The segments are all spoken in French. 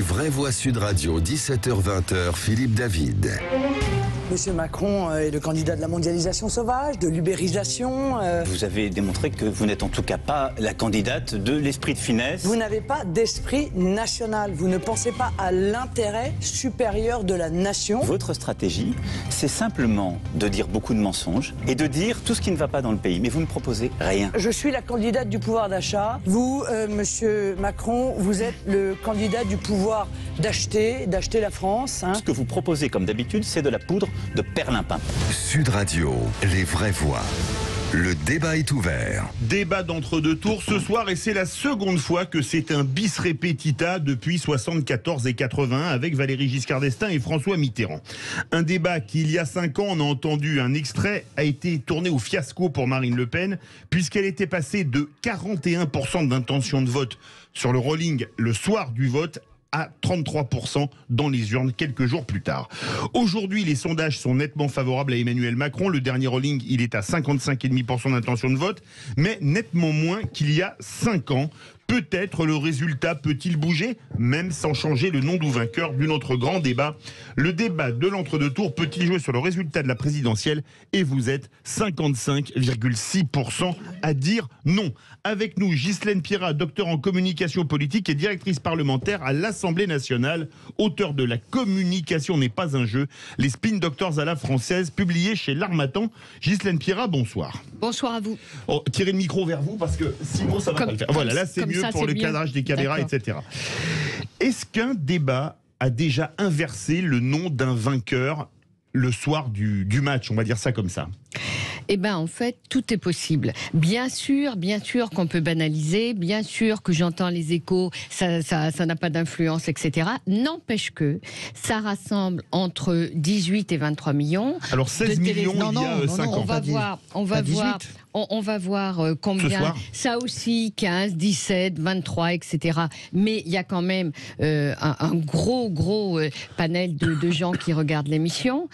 vraies voix Sud Radio, 17h-20h, Philippe David. Monsieur Macron est le candidat de la mondialisation sauvage, de l'ubérisation. Vous avez démontré que vous n'êtes en tout cas pas la candidate de l'esprit de finesse. Vous n'avez pas d'esprit national. Vous ne pensez pas à l'intérêt supérieur de la nation. Votre stratégie, c'est simplement de dire beaucoup de mensonges et de dire tout ce qui ne va pas dans le pays. Mais vous ne proposez rien. Je suis la candidate du pouvoir d'achat. Vous, monsieur Macron, vous êtes le candidat du pouvoir d'acheter la France. Ce que vous proposez, comme d'habitude, c'est de la poudre de perlimpin. Sud Radio, les vraies voix. Le débat est ouvert. Débat d'entre-deux tours ce soir et c'est la seconde fois que c'est un bis repetita depuis 74 et 81 avec Valéry Giscard d'Estaing et François Mitterrand. Un débat qui, il y a 5 ans, on a entendu un extrait, a été tourné au fiasco pour Marine Le Pen puisqu'elle était passée de 41% d'intention de vote sur le rolling le soir du vote à 33% dans les urnes quelques jours plus tard. Aujourd'hui, les sondages sont nettement favorables à Emmanuel Macron. Le dernier rolling, il est à 55,5% d'intention de vote, mais nettement moins qu'il y a 5 ans. Peut-être le résultat peut-il bouger, même sans changer le nom du vainqueur d'un autre grand débat. Le débat de l'entre-deux tours peut-il jouer sur le résultat de la présidentielle? Et vous êtes 55,6% à dire non. Avec nous, Ghislaine Pierrat, docteur en communication politique et directrice parlementaire à l'Assemblée nationale, auteur de La communication n'est pas un jeu, les spin doctors à la française, publié chez l'Harmattan. Ghislaine Pierrat, bonsoir. Bonsoir à vous. Oh, tirez le micro vers vous parce que sinon ça va pas le faire. Voilà, là c'est mieux ça, pour le cadrage des caméras, etc. Est-ce qu'un débat a déjà inversé le nom d'un vainqueur le soir du match, on va dire ça comme ça? Eh bien, en fait, tout est possible. Bien sûr qu'on peut banaliser, bien sûr que j'entends les échos, ça n'a pas d'influence, etc. N'empêche que ça rassemble entre 18 et 23 millions. Alors 16 millions il y a 5 ans. On va voir combien. Ça aussi, 15, 17, 23, etc. Mais il y a quand même un gros panel de gens qui regardent l'émission.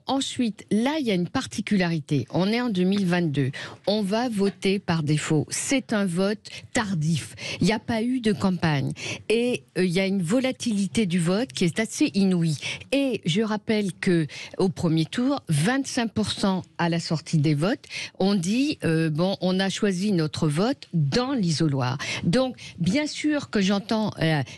Ensuite, là, il y a une particularité. On est en 2022. On va voter par défaut. C'est un vote tardif. Il n'y a pas eu de campagne. Et il y a une volatilité du vote qui est assez inouïe. Et je rappelle que au premier tour, 25% à la sortie des votes, on dit on a choisi notre vote dans l'isoloir. Donc, bien sûr que j'entends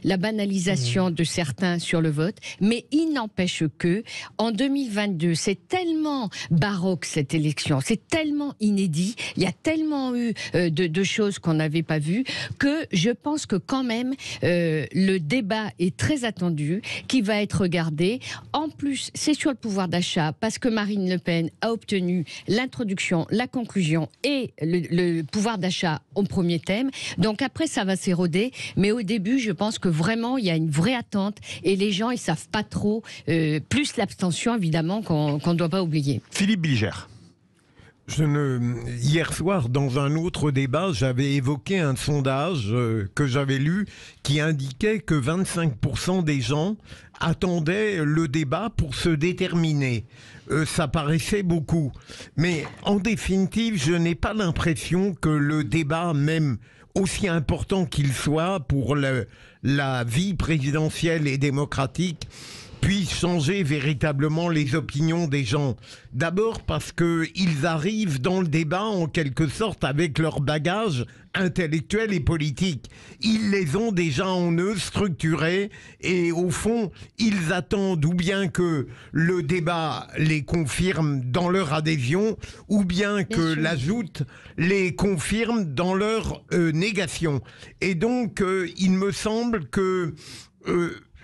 la banalisation de certains sur le vote, mais il n'empêche que en 2022, c'est tellement baroque cette élection, c'est tellement inédit, il y a tellement eu de choses qu'on n'avait pas vues, que je pense que quand même le débat est très attendu, qui va être regardé. En plus, c'est sur le pouvoir d'achat, parce que Marine Le Pen a obtenu l'introduction, la conclusion et le pouvoir d'achat au premier thème. Donc après, ça va s'éroder, mais au début, je pense que vraiment, il y a une vraie attente et les gens, ils savent pas trop, plus l'abstention, évidemment, qu'on ne doit pas oublier. Philippe Bilger. Hier soir, dans un autre débat, j'avais évoqué un sondage que j'avais lu qui indiquait que 25% des gens attendaient le débat pour se déterminer. Ça paraissait beaucoup. Mais en définitive, je n'ai pas l'impression que le débat, même aussi important qu'il soit pour la vie présidentielle et démocratique, puisse changer véritablement les opinions des gens. D'abord parce qu'ils arrivent dans le débat en quelque sorte avec leur bagage intellectuel et politique. Ils les ont déjà en eux structurés et au fond, ils attendent ou bien que le débat les confirme dans leur adhésion ou bien que l'ajoute les confirme dans leur négation. Et donc, il me semble que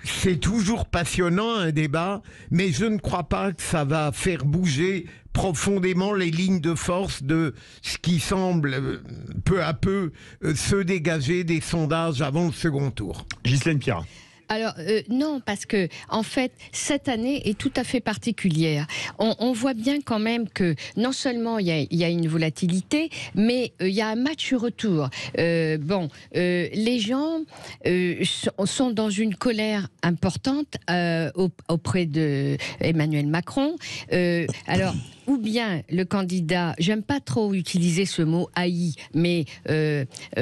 c'est toujours passionnant un débat, mais je ne crois pas que ça va faire bouger profondément les lignes de force de ce qui semble peu à peu se dégager des sondages avant le second tour. Ghislaine Pierrat. Alors non, parce que en fait cette année est tout à fait particulière. On voit bien quand même que non seulement il y a une volatilité, mais il y a un match retour. Les gens sont dans une colère importante auprès de Emmanuel Macron. Alors ou bien le candidat, j'aime pas trop utiliser ce mot haï, mais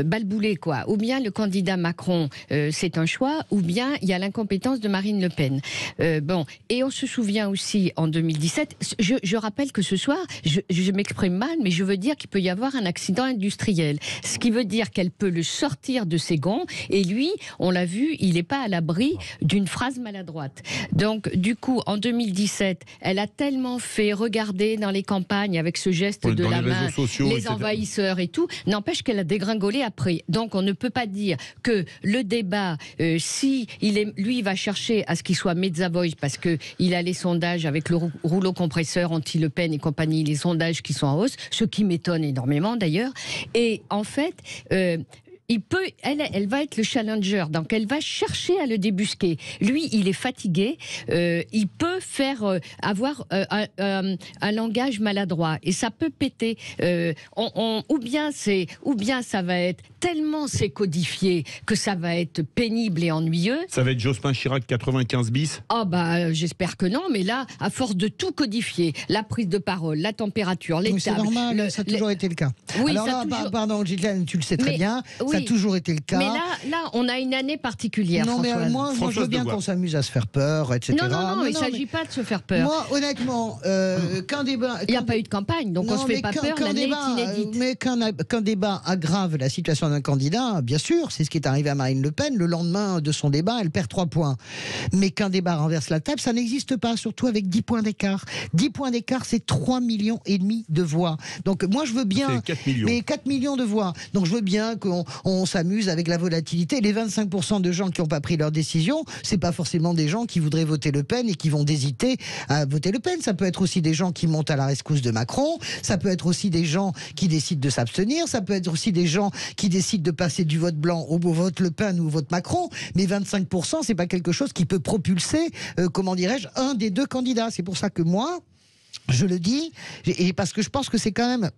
balboulé quoi, ou bien le candidat Macron, c'est un choix, ou bien il y a l'incompétence de Marine Le Pen. Et on se souvient aussi en 2017, je rappelle que ce soir, je m'exprime mal, mais je veux dire qu'il peut y avoir un accident industriel, ce qui veut dire qu'elle peut le sortir de ses gonds, et lui, on l'a vu, il n'est pas à l'abri d'une phrase maladroite. Donc du coup, en 2017, elle a tellement fait regarder dans les campagnes avec ce geste de la main, les envahisseurs et tout, n'empêche qu'elle a dégringolé après. Donc on ne peut pas dire que le débat, si lui va chercher à ce qu'il soit Mezza Voice, parce qu'il a les sondages avec le rouleau compresseur anti-Le Pen et compagnie, les sondages qui sont en hausse, ce qui m'étonne énormément d'ailleurs. Et en fait, elle va être le challenger, donc elle va chercher à le débusquer. Lui, il est fatigué, il peut avoir un langage maladroit et ça peut péter. Ou bien ça va être tellement c'est codifié que ça va être pénible et ennuyeux. Ça va être Jospin Chirac 95 bis. J'espère que non, mais là, à force de tout codifier, la prise de parole, la température, les tables. C'est normal, ça a toujours été le cas. Oui, alors là, pardon, Ghislaine, tu le sais très bien. Ça a toujours été le cas. Mais là, on a une année particulière. Non, mais moi, je veux bien qu'on s'amuse à se faire peur, etc. Non, il ne s'agit pas de se faire peur. Moi, honnêtement, qu'un débat. Il n'y a pas eu de campagne, donc on ne se fait pas peur, l'année est inédite. Mais qu'un débat aggrave la situation d'un candidat, bien sûr, c'est ce qui est arrivé à Marine Le Pen. Le lendemain de son débat, elle perd 3 points. Mais qu'un débat renverse la table, ça n'existe pas, surtout avec 10 points d'écart. 10 points d'écart, c'est 3,5 millions de voix. Donc moi, je veux bien. C'est 4 millions. Mais 4 millions de voix. Donc je veux bien qu'on s'amuse avec la volatilité. Les 25% de gens qui n'ont pas pris leur décision, c'est pas forcément des gens qui voudraient voter Le Pen et qui vont hésiter à voter Le Pen. Ça peut être aussi des gens qui montent à la rescousse de Macron. Ça peut être aussi des gens qui décident de s'abstenir. Ça peut être aussi des gens qui décident de passer du vote blanc au vote Le Pen ou au vote Macron. Mais 25%, c'est pas quelque chose qui peut propulser, un des deux candidats. C'est pour ça que moi, je le dis, et parce que je pense que c'est quand même.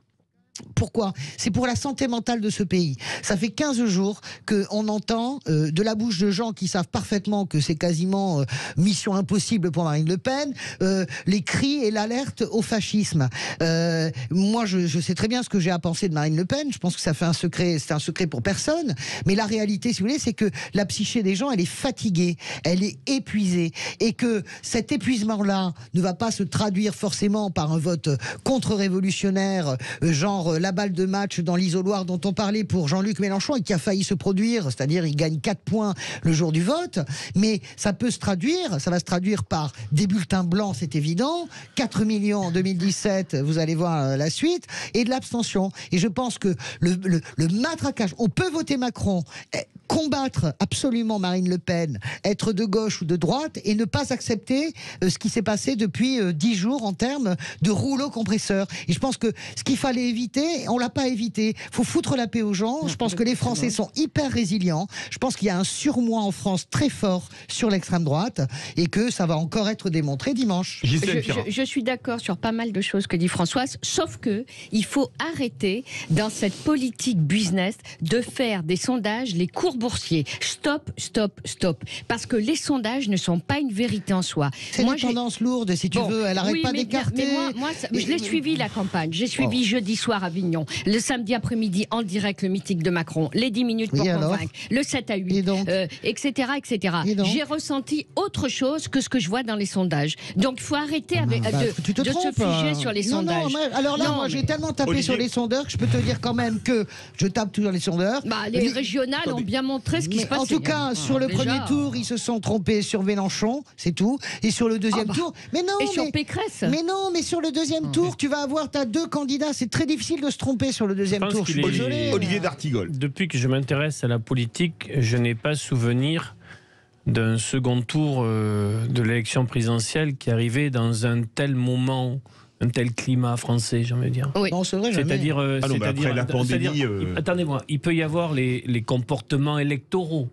Pourquoi ? C'est pour la santé mentale de ce pays. Ça fait 15 jours qu'on entend de la bouche de gens qui savent parfaitement que c'est quasiment mission impossible pour Marine Le Pen, les cris et l'alerte au fascisme. Moi, je sais très bien ce que j'ai à penser de Marine Le Pen. Je pense que ça fait c'est un secret pour personne. Mais la réalité, si vous voulez, c'est que la psyché des gens, elle est fatiguée, elle est épuisée. Et que cet épuisement-là ne va pas se traduire forcément par un vote contre-révolutionnaire, genre la balle de match dans l'isoloir dont on parlait pour Jean-Luc Mélenchon et qui a failli se produire, c'est-à-dire il gagne 4 points le jour du vote, mais ça va se traduire par des bulletins blancs, c'est évident, 4 millions en 2017, vous allez voir la suite, et de l'abstention. Et je pense que le matraquage, on peut voter Macron, combattre absolument Marine Le Pen, être de gauche ou de droite et ne pas accepter ce qui s'est passé depuis 10 jours en termes de rouleau compresseur. Et je pense que ce qu'il fallait éviter, on l'a pas évité. Il faut foutre la paix aux gens. Je pense que les Français sont hyper résilients. Je pense qu'il y a un surmoi en France très fort sur l'extrême droite et que ça va encore être démontré dimanche. Je suis d'accord sur pas mal de choses que dit Françoise, sauf que il faut arrêter dans cette politique business de faire des sondages les cours boursiers. Stop. Parce que les sondages ne sont pas une vérité en soi. C'est une tendance lourde, si tu veux. Elle n'arrête pas d'écarter. Mais moi je l'ai suivi la campagne. J'ai suivi jeudi soir à Avignon, le samedi après-midi en direct le meeting de Macron, les 10 minutes pour convaincre, le 7 à 8, etc. J'ai ressenti autre chose que ce que je vois dans les sondages. Donc il faut arrêter de se figer sur les sondages. Moi j'ai tellement tapé sur les sondeurs que je peux te dire quand même que je tape toujours les sondeurs. Les régionales ont bien montré ce qui se passait. En tout cas, sur le premier tour, ils se sont trompés sur Mélenchon, c'est tout. Et sur le deuxième tour... sur Pécresse. Mais sur le deuxième tour, tu vas avoir ta 2 candidats. C'est très difficile de se tromper sur le deuxième tour. Je suis désolé. Olivier d'Artigol. Depuis que je m'intéresse à la politique, je n'ai pas souvenir d'un second tour de l'élection présidentielle qui arrivait dans un tel moment, un tel climat français, j'ai envie de dire. Oui. Non, c'est vrai, c'est-à-dire, après la pandémie... Attendez-moi, il peut y avoir les comportements électoraux.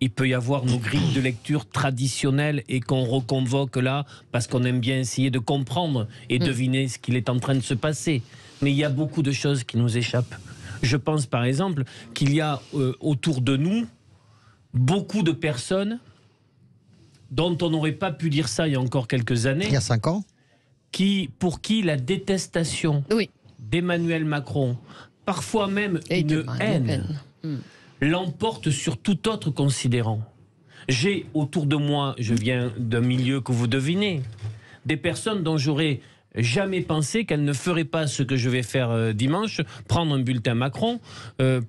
Il peut y avoir nos grilles de lecture traditionnelles et qu'on reconvoque là parce qu'on aime bien essayer de comprendre et deviner ce qu'il est en train de se passer. Mais il y a beaucoup de choses qui nous échappent. Je pense par exemple qu'il y a autour de nous beaucoup de personnes dont on n'aurait pas pu dire ça il y a encore quelques années. Il y a 5 ans. pour qui la détestation d'Emmanuel Macron, parfois même une haine, l'emporte sur tout autre considérant. J'ai autour de moi, je viens d'un milieu que vous devinez, des personnes dont j'aurais jamais pensé qu'elles ne feraient pas ce que je vais faire dimanche, prendre un bulletin Macron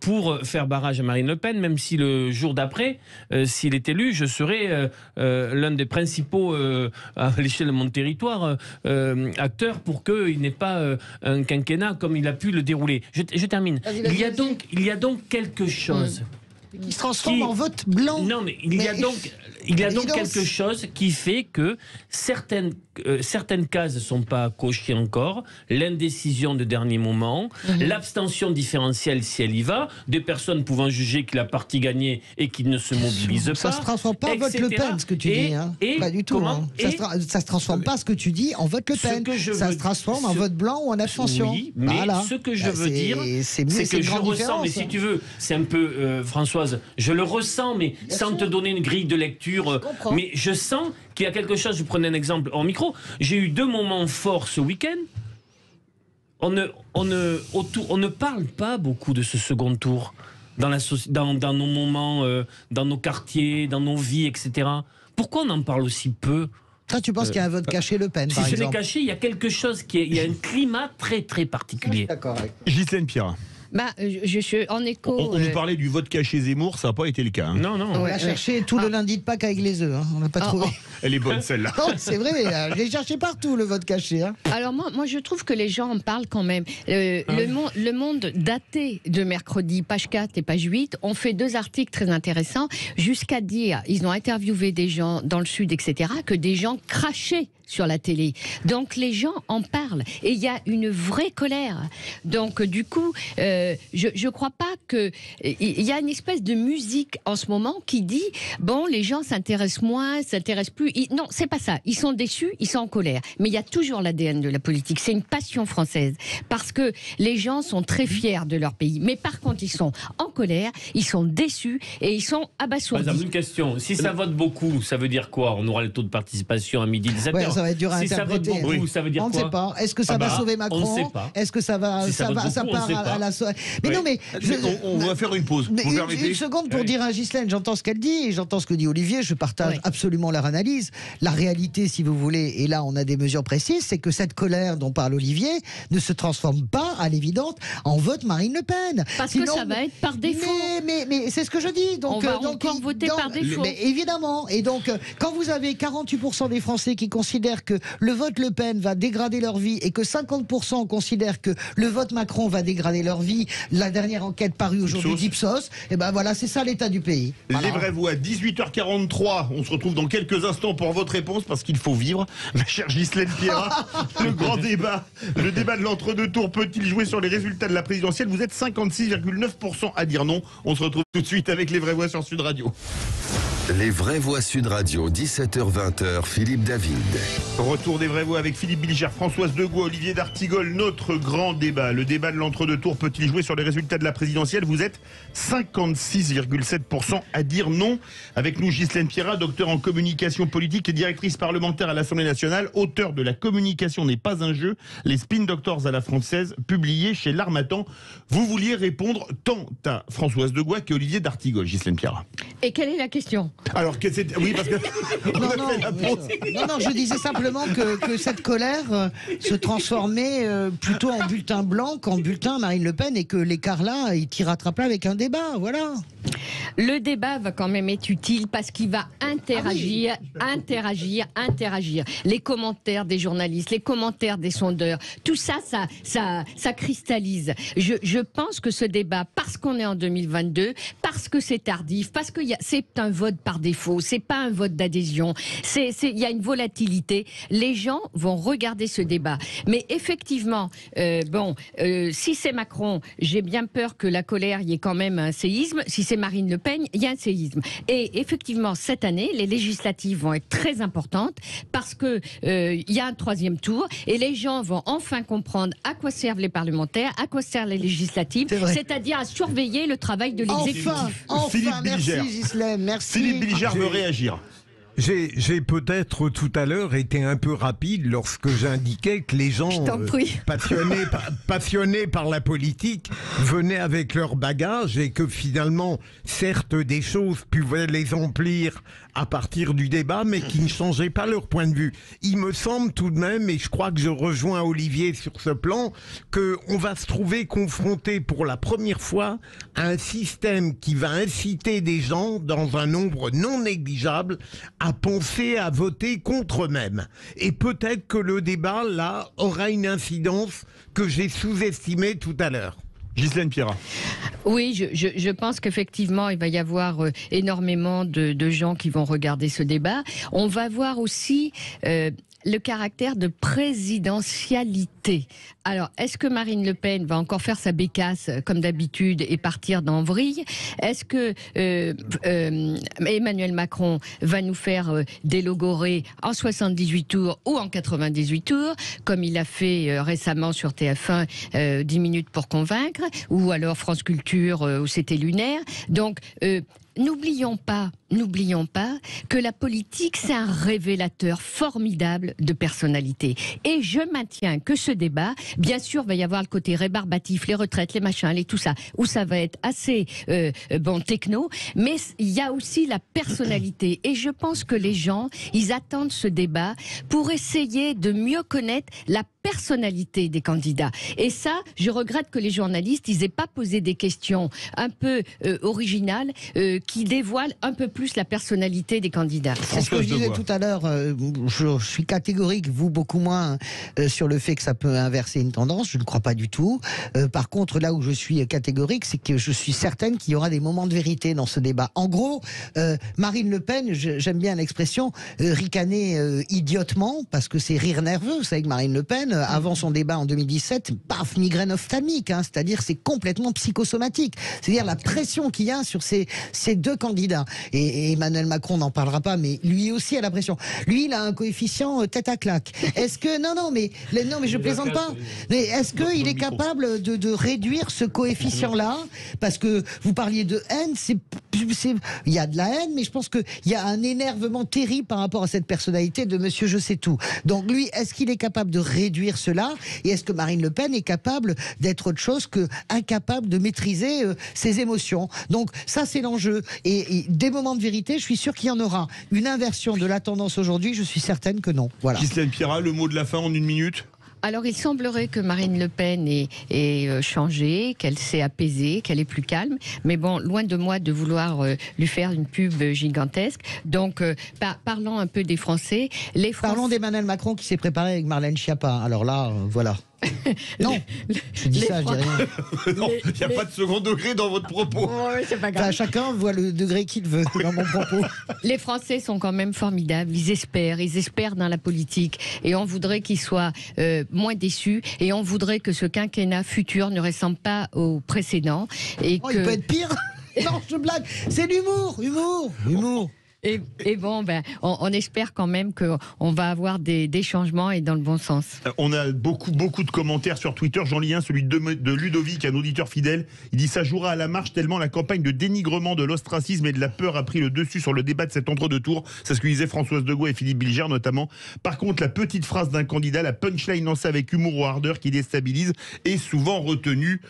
pour faire barrage à Marine Le Pen, même si le jour d'après, s'il est élu, je serai l'un des principaux, à l'échelle de mon territoire, acteurs pour qu'il n'ait pas un quinquennat comme il a pu le dérouler. Je termine. Il y a donc quelque chose qui se transforme en vote blanc. Non, mais il y a donc quelque chose qui fait que certaines cases ne sont pas cochées encore, l'indécision de dernier moment, l'abstention différentielle si elle y va, des personnes pouvant juger que la partie gagnée et qui ne se mobilisent pas. Ça ne se transforme pas en vote Le Pen, ce que tu dis. Hein. Pas du tout. Hein. Ça ne se transforme pas, ce que tu dis, en vote Le Pen. Ça se transforme en vote blanc ou en abstention. Oui, mais ce que je veux dire, c'est que je ressens, mais si tu veux, c'est un peu, Françoise, je le ressens, mais sans te donner une grille de lecture, mais je sens qu'il y a quelque chose. Je prenais un exemple hors micro. J'ai eu 2 moments forts ce week-end. On ne parle pas beaucoup de ce second tour dans nos moments, dans nos quartiers, dans nos vies, etc. Pourquoi on en parle aussi peu ? Ça, tu penses qu'il y a un vote caché Le Pen, par exemple ? Si ce n'est caché, il y a quelque chose il y a un climat très très particulier. D'accord. Ghislaine Pierrat. En écho. On nous parlait du vote caché Zemmour, ça n'a pas été le cas. Hein. Non. On a cherché tout le lundi de Pâques avec les œufs. Hein. On n'a pas trouvé. Elle est bonne celle-là. Non, c'est vrai, j'ai cherché partout le vote caché. Hein. Alors moi, je trouve que les gens en parlent quand même. Le Monde daté de mercredi, page 4 et page 8, ont fait 2 articles très intéressants, jusqu'à dire, ils ont interviewé des gens dans le Sud, etc., que des gens crachaient sur la télé. Donc les gens en parlent et il y a une vraie colère. Donc du coup, je crois pas que il y a une espèce de musique en ce moment qui dit bon, les gens s'intéressent moins, s'intéressent plus. Non, c'est pas ça. Ils sont déçus, ils sont en colère. Mais il y a toujours l'ADN de la politique. C'est une passion française parce que les gens sont très fiers de leur pays. Mais par contre, ils sont en colère, ils sont déçus et ils sont abasourdis. Par exemple, une question. Si ça vote beaucoup, ça veut dire quoi ? On aura le taux de participation à midi 17h. Ouais, ça va être dur à interpréter. Ça vote beaucoup, ça veut dire on quoi ? ne sait pas. Est-ce que ça va sauver Macron ? On ne sait pas. Est-ce que ça va, si ça part à la soirée ? Mais non, mais on va faire une pause. Vous permettez ? Une seconde pour dire à Ghislaine, j'entends ce qu'elle dit et j'entends ce que dit Olivier. Je partage absolument leur analyse. La réalité, si vous voulez, et là on a des mesures précises, c'est que cette colère dont parle Olivier ne se transforme pas, à l'évidence, en vote Marine Le Pen. Parce que ça va être par défaut. Mais c'est ce que je dis. Donc, on va encore voter par défaut. Mais évidemment. Et donc, quand vous avez 48% des Français qui considèrent que le vote Le Pen va dégrader leur vie et que 50% considèrent que le vote Macron va dégrader leur vie, la dernière enquête parue aujourd'hui d'Ipsos, et ben voilà, c'est ça l'état du pays. Voilà. Les vraies voix, 18h43. On se retrouve dans quelques instants pour votre réponse parce qu'il faut vivre. Ma chère Ghislaine Pierrat, le grand débat. Le débat de l'entre-deux tours peut-il jouer sur les résultats de la présidentielle ? Vous êtes 56,9% à dire non. On se retrouve tout de suite avec les vraies voix sur Sud Radio. Les vraies voix Sud Radio, 17h-20h, Philippe David. Retour des vraies voix avec Philippe Bilger, Françoise Degois, Olivier d'Artigol. Notre grand débat, le débat de l'entre-deux tours, peut-il jouer sur les résultats de la présidentielle ? Vous êtes 56,7% à dire non. Avec nous, Ghislaine Pierrat, docteur en communication politique et directrice parlementaire à l'Assemblée nationale, auteur de La communication n'est pas un jeu, les Spin Doctors à la française, publié chez L'Harmattan. Vous vouliez répondre tant à Françoise Degois qu'à Olivier d'Artigol, Ghislaine Pierrat. Et quelle est la question ? Alors, oui, parce que non, je disais simplement que cette colère se transformait plutôt en bulletin blanc qu'en bulletin Marine Le Pen et que l'écart là, il tire à plat avec un débat, voilà. Le débat va quand même être utile parce qu'il va interagir. Les commentaires des journalistes, les commentaires des sondeurs, tout ça cristallise. Je pense que ce débat, parce qu'on est en 2022, parce que c'est tardif, parce que c'est un vote par défaut, c'est pas un vote d'adhésion, il y a une volatilité. Les gens vont regarder ce débat. Mais effectivement, si c'est Macron, j'ai bien peur que la colère, il y ait quand même un séisme. Si c'est Marine Le Pen, il y a un séisme. Et effectivement, cette année, les législatives vont être très importantes parce que il y a un 3e tour et les gens vont enfin comprendre à quoi servent les parlementaires, à quoi servent les législatives, c'est-à-dire à surveiller le travail de l'exécutif. Enfin, merci Ghislaine, merci. Philippe Bilger veut réagir. J'ai peut-être tout à l'heure été un peu rapide lorsque j'indiquais que les gens passionnés par la politique venaient avec leur bagage et que finalement, certes, des choses pouvaient les emplir à partir du débat, mais qui ne changeaient pas leur point de vue. Il me semble tout de même, et je crois que je rejoins Olivier sur ce plan, qu'on va se trouver confronté pour la première fois à un système qui va inciter des gens, dans un nombre non négligeable, à penser à voter contre eux-mêmes. Et peut-être que le débat, là, aura une incidence que j'ai sous-estimée tout à l'heure. Ghislaine Pierrat. Oui, je pense qu'effectivement, il va y avoir énormément de gens qui vont regarder ce débat. On va voir aussi le caractère de présidentialité. Alors, est-ce que Marine Le Pen va encore faire sa bécasse comme d'habitude et partir dans vrille? Est-ce que Emmanuel Macron va nous faire délogorer en 78 tours ou en 98 tours, comme il a fait récemment sur TF1, 10 minutes pour convaincre, ou alors France Culture, où c'était lunaire. Donc, n'oublions pas que la politique, c'est un révélateur formidable de personnalité. Et je maintiens que ce débat, bien sûr, va y avoir le côté rébarbatif, les retraites, les machins, les tout ça, où ça va être assez techno, mais il y a aussi la personnalité. Et je pense que les gens, ils attendent ce débat pour essayer de mieux connaître la personnalité des candidats. Et ça, je regrette que les journalistes, ils aient pas posé des questions un peu originales qui dévoilent un peu plus la personnalité des candidats. C'est ce que je disais tout à l'heure. Je suis catégorique, vous beaucoup moins, sur le fait que ça peut inverser une tendance. Je ne crois pas du tout. Par contre, là où je suis catégorique, c'est que je suis certaine qu'il y aura des moments de vérité dans ce débat. En gros, Marine Le Pen, j'aime bien l'expression, ricaner idiotement, parce que c'est rire nerveux. Vous savez que Marine Le Pen, avant son débat en 2017, paf, migraine ophtalmique, hein, c'est-à-dire c'est complètement psychosomatique. C'est-à-dire la pression qu'il y a sur ces deux candidats. Et Emmanuel Macron n'en parlera pas, mais lui aussi a la pression. Lui, il a un coefficient tête à claque. Est-ce que non, mais je plaisante pas. Mais est-ce qu'il est capable de réduire ce coefficient-là? Parce que vous parliez de haine, il y a de la haine, mais je pense qu'il y a un énervement terrible par rapport à cette personnalité de Monsieur Je sais tout. Donc lui, est-ce qu'il est capable de réduire cela? Et est-ce que Marine Le Pen est capable d'être autre chose que incapable de maîtriser ses émotions? Donc ça, c'est l'enjeu. Et des moments de vérité, je suis sûr qu'il y en aura. Une inversion de la tendance aujourd'hui, je suis certaine que non. Voilà. Ghislaine Pierrat, le mot de la fin en 1 minute. Alors, il semblerait que Marine Le Pen ait changé, qu'elle s'est apaisée, qu'elle est plus calme. Mais bon, loin de moi de vouloir lui faire une pub gigantesque. Donc, parlons un peu des Français. Parlons d'Emmanuel Macron qui s'est préparé avec Marlène Schiappa. Alors là, voilà. Non, je dis ça, je dis rien. Non, il n'y a pas de second degré dans votre propos. C'est pas grave. Enfin, chacun voit le degré qu'il veut dans mon propos. Les Français sont quand même formidables. Ils espèrent dans la politique. Et on voudrait qu'ils soient moins déçus. Et on voudrait que ce quinquennat futur ne ressemble pas au précédent. Et il peut être pire. Non, je blague. C'est l'humour. Humour. Et bon, on espère quand même qu'on va avoir des changements et dans le bon sens. On a beaucoup de commentaires sur Twitter. J'en lis un, celui de Ludovic, un auditeur fidèle. Il dit: ça jouera à la marche tellement la campagne de dénigrement de l'ostracisme et de la peur a pris le dessus sur le débat de cet entre-deux tours. C'est ce que disaient Françoise de Gaulle et Philippe Bilger notamment. Par contre, la petite phrase d'un candidat, la punchline lancée avec humour ou ardeur qui déstabilise, est souvent retenue.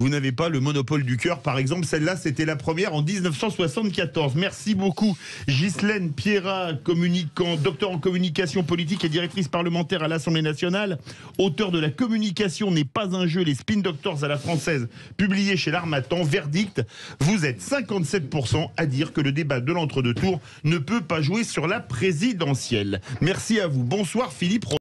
Vous n'avez pas le monopole du cœur, par exemple. Celle-là, c'était la première en 1974. Merci beaucoup, Ghislaine Pierrat, docteur en communication politique et directrice parlementaire à l'Assemblée nationale, auteur de La communication n'est pas un jeu, les spin doctors à la française, publié chez l'Harmattan. Verdict, vous êtes 57% à dire que le débat de l'entre-deux tours ne peut pas jouer sur la présidentielle. Merci à vous. Bonsoir, Philippe.